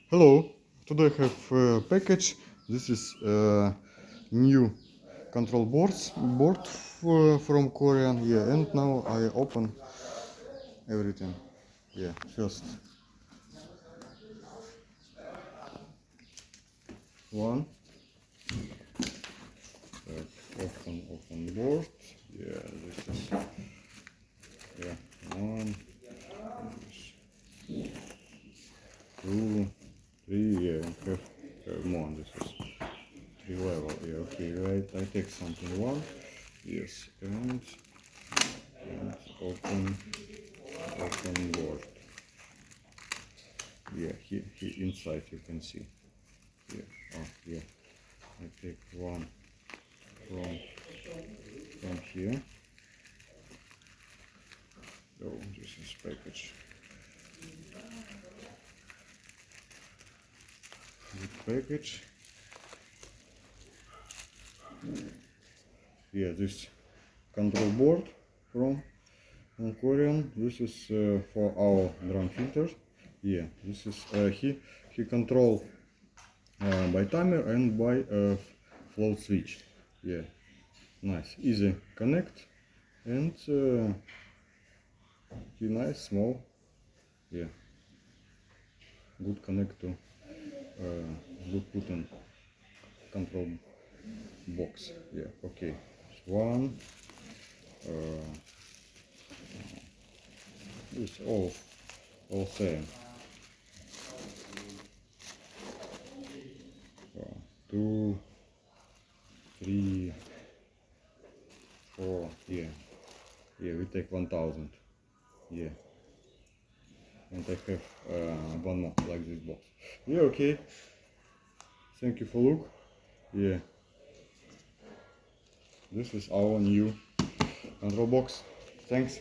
Hello, today I have a package. This is new control board from Korean. Yeah, and now I open everything. Yeah, first one. Open board. Yeah, this is one, two, three. Yeah, have more. This is three level. Yeah, okay, right. I take something one. Yes, and open board. Yeah, here inside you can see. Yeah, oh yeah. I take one from here. Oh, this is package. Good package. Yeah, this control board from Korean. This is for our drum filters. Yeah, this is he control by timer and by float switch. Yeah, nice, easy connect, and nice small. Yeah, good connect to good put in control box. Yeah, okay. One. It's all same. Two, three, four. Yeah, yeah. We take 1000. Yeah, and I have one more like this box. Yeah, okay. Thank you for look. Yeah, this is our new control box. Thanks.